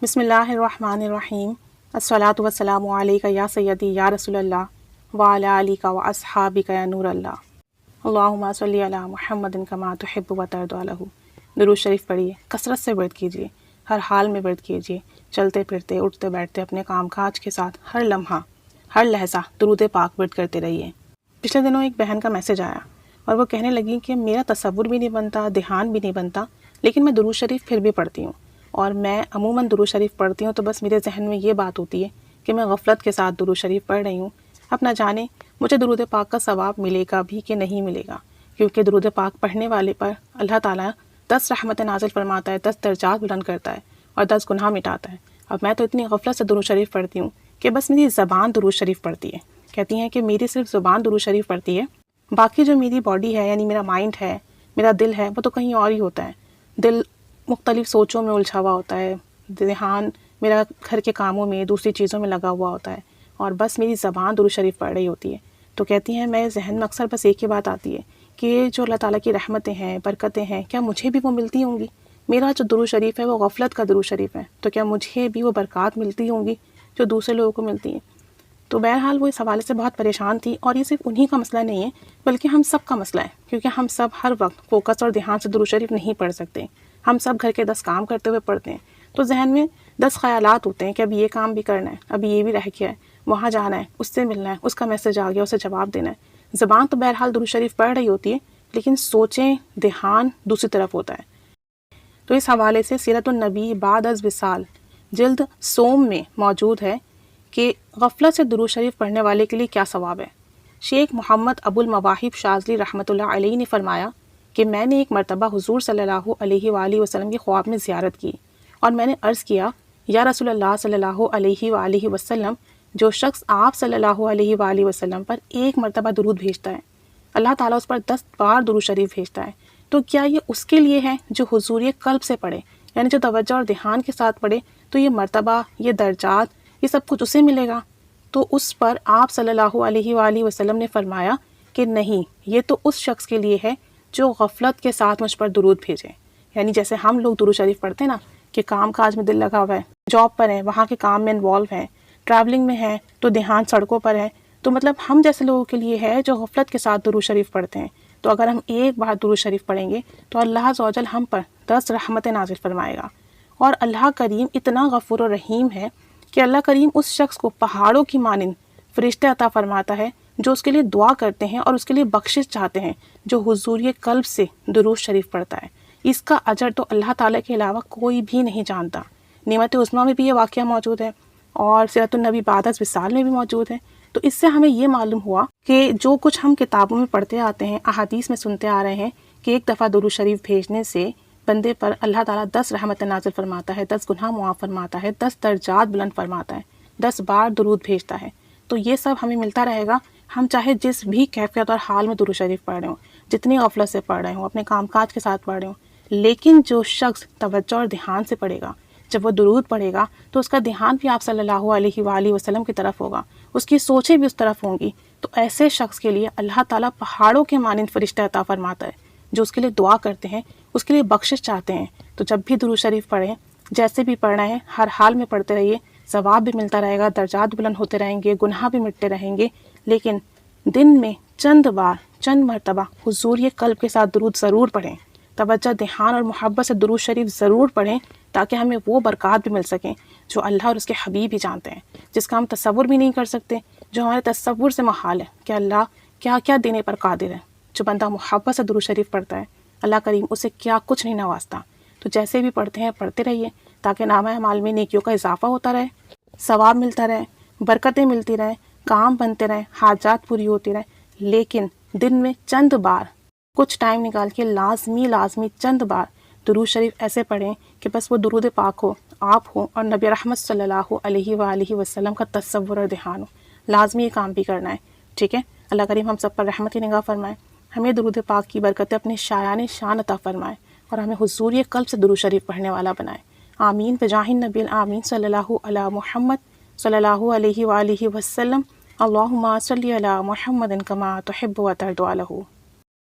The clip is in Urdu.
بسم اللہ الرحمن الرحیم الصلاۃ والسلام علیک یا سیدی یا رسول اللہ وعلی آلک و اصحابک یا نور اللہ اللہم صلی علی محمد کما تحب و ترضی عنہ۔ درود شریف پڑھیے، کثرت سے ورد کیجیے، ہر حال میں ورد کیجیے، چلتے پھرتے اٹھتے بیٹھتے اپنے کام کاج کے ساتھ ہر لمحہ ہر لحظہ درود پاک ورد کرتے رہیے۔ پچھلے دنوں ایک بہن کا میسج آیا اور وہ کہنے لگی کہ میرا تصور بھی نہیں بنتا، دھیان بھی نہیں بنتا، لیکن میں درود شریف پھر بھی پڑھتی ہوں، اور میں عموماً درود شریف پڑھتی ہوں تو بس میرے ذہن میں یہ بات ہوتی ہے کہ میں غفلت کے ساتھ درود شریف پڑھ رہی ہوں، اپنا جانے مجھے درود پاک کا ثواب ملے گا بھی کہ نہیں ملے گا، کیونکہ درود پاک پڑھنے والے پر اللہ تعالیٰ 10 رحمتیں نازل فرماتا ہے، 10 درجات بلند کرتا ہے اور 10 گناہ مٹاتا ہے۔ اب میں تو اتنی غفلت سے درود شریف پڑھتی ہوں کہ بس میری زبان درود شریف پڑھتی ہے، کہتی ہیں کہ میری صرف زبان درود شریف پڑھتی ہے، باقی جو میری باڈی ہے یعنی میرا مائنڈ ہے، میرا دل ہے، وہ تو کہیں اور ہی ہوتا ہے، دل مختلف سوچوں میں الجھا ہوا ہوتا ہے، ذہن میرا گھر کے کاموں میں دوسری چیزوں میں لگا ہوا ہوتا ہے، اور بس میری زبان درود شریف پڑھ رہی ہوتی ہے۔ تو کہتی ہیں میں ذہن میں اکثر بس ایک ہی بات آتی ہے کہ جو اللہ تعالیٰ کی رحمتیں ہیں، برکتیں ہیں، کیا مجھے بھی وہ ملتی ہوں گی؟ میرا جو درود شریف ہے وہ غفلت کا درود شریف ہے، تو کیا مجھے بھی وہ برکات ملتی ہوں گی جو دوسرے لوگوں کو ملتی ہیں؟ تو بہرحال وہ اس حوالے سے بہت پریشان تھی، اور یہ صرف انہی کا مسئلہ نہیں ہے بلکہ ہم سب کا مسئلہ ہے، کیونکہ ہم سب ہر وقت فوکس اور دھیان سے درود شریف نہیں پڑھ سکتے، ہم سب گھر کے 10 کام کرتے ہوئے پڑھتے ہیں، تو ذہن میں 10 خیالات ہوتے ہیں کہ ابھی یہ کام بھی کرنا ہے، ابھی یہ بھی رہ گیا ہے، وہاں جانا ہے، اس سے ملنا ہے، اس کا میسج آ گیا، اسے جواب دینا ہے۔ زبان تو بہرحال درود شریف پڑھ رہی ہوتی ہے، لیکن سوچیں دھیان دوسری طرف ہوتا ہے۔ تو اس حوالے سے سیرت النبی بعد از وصال جلد سوم میں موجود ہے کہ غفلت سے درود شریف پڑھنے والے کے لیے کیا ثواب ہے۔ شیخ محمد ابو المواہب شاذلی رحمۃ اللہ علیہ نے فرمایا کہ میں نے ایک مرتبہ حضور صلی اللہ علیہ وآلہ وسلم کی خواب میں زیارت کی، اور میں نے عرض کیا یا رسول اللہ صلی اللہ علیہ وآلہ وسلم، جو شخص آپ صلی اللہ علیہ وآلہ وسلم پر ایک مرتبہ درود بھیجتا ہے، اللہ تعالیٰ اس پر 10 بار درود شریف بھیجتا ہے، تو کیا یہ اس کے لیے ہے جو حضور قلب سے پڑھے، یعنی جو توجہ اور دھیان کے ساتھ پڑھے، تو یہ مرتبہ، یہ درجات، یہ سب کچھ اسے ملے گا؟ تو اس پر آپ صلی اللہ علیہ وآلہ وسلم نے فرمایا کہ نہیں، یہ تو اس شخص کے لیے ہے جو غفلت کے ساتھ مجھ پر درود بھیجے۔ یعنی جیسے ہم لوگ درود شریف پڑھتے ہیں نا کہ کام کاج میں دل لگا ہوا ہے، جاب پر ہیں، وہاں کے کام میں انوالو ہیں، ٹریولنگ میں ہیں تو دھیان سڑکوں پر ہے، تو مطلب ہم جیسے لوگوں کے لیے ہے جو غفلت کے ساتھ درود شریف پڑھتے ہیں، تو اگر ہم ایک بار درود شریف پڑھیں گے تو اللہ عز و جل ہم پر 10 رحمتیں نازل فرمائے گا۔ اور اللہ کریم اتنا غفور و رحیم ہے کہ اللہ کریم اس شخص کو پہاڑوں کی مانند فرشتے عطا فرماتا ہے جو اس کے لیے دعا کرتے ہیں اور اس کے لیے بخشش چاہتے ہیں، جو حضور قلب سے درود شریف پڑھتا ہے۔ اس کا اجر تو اللہ تعالیٰ کے علاوہ کوئی بھی نہیں جانتا۔ نعمت عظمیٰ میں بھی یہ واقعہ موجود ہے اور سیرت النبی بعد از وصال میں بھی موجود ہے۔ تو اس سے ہمیں یہ معلوم ہوا کہ جو کچھ ہم کتابوں میں پڑھتے آتے ہیں، احادیث میں سنتے آ رہے ہیں کہ ایک دفعہ درود شریف بھیجنے سے بندے پر اللہ تعالیٰ 10 رحمتیں نازل فرماتا ہے، 10 گناہ معاف فرماتا ہے، 10 درجات بلند فرماتا ہے، 10 بار درود بھیجتا ہے۔ تو یہ سب ہمیں ملتا رہے گا، ہم چاہے جس بھی کیفیت اور حال میں درود شریف پڑھ رہے ہوں، جتنی غفلت سے پڑھ رہے ہوں، اپنے کام کاج کے ساتھ پڑھ رہے ہوں، لیکن جو شخص توجہ اور دھیان سے پڑھے گا، جب وہ درود پڑھے گا تو اس کا دھیان بھی آپ صلی اللہ علیہ وآلہ وسلم کی طرف ہوگا، اس کی سوچیں بھی اس طرف ہوں گی، تو ایسے شخص کے لیے اللہ تعالیٰ پہاڑوں کے مانند فرشتے عطا فرماتا ہے جو اس کے لیے دعا کرتے ہیں، اس کے لیے بخشش چاہتے ہیں۔ تو جب بھی درود شریف پڑھیں، جیسے بھی پڑھنا ہے، ہر حال میں پڑھتے رہیے، ثواب بھی ملتا رہے گا، درجات بلند ہوتے رہیں گے، گناہ بھی مٹتے رہیں گے، لیکن دن میں چند بار، چند مرتبہ حضور قلب کے ساتھ درود ضرور پڑھیں، توجہ دھیان اور محبت سے درود شریف ضرور پڑھیں، تاکہ ہمیں وہ برکات بھی مل سکیں جو اللہ اور اس کے حبیب ہی جانتے ہیں، جس کا ہم تصور بھی نہیں کر سکتے، جو ہمارے تصور سے محال ہے کہ اللہ کیا کیا دینے پر قادر ہے۔ جو بندہ محبت سے درود شریف پڑھتا ہے، اللہ کریم اسے کیا کچھ نہیں نوازتا۔ تو جیسے بھی پڑھتے ہیں پڑھتے رہیے، تاکہ نامہ اعمال میں نیکیوں کا اضافہ ہوتا رہے، ثواب ملتا رہے، برکتیں ملتی رہیں، کام بنتے رہیں، حاجات پوری ہوتی رہیں، لیکن دن میں چند بار، کچھ ٹائم نکال کے لازمی چند بار درود شریف ایسے پڑھیں کہ بس وہ درود پاک ہو، آپ ہو اور نبی رحمت صلی اللہ علیہ وآلہ وسلم کا تصور اور دھیان ہو۔ لازمی یہ کام بھی کرنا ہے، ٹھیک ہے؟ اللہ کریم ہم سب پر رحمت نگاہ فرمائے، ہمیں درود پاک کی برکتیں اپنے شایان شان عطا فرمائے، اور ہمیں حضور قلب سے درود شریف پڑھنے والا بنائے۔ آمین بجاہ النبی آمین صلی اللہ علی محمد صلی اللہ علیہ وآلہ وسلم۔ اللہم صلی علی محمد کما تحب و ترضی عنہ۔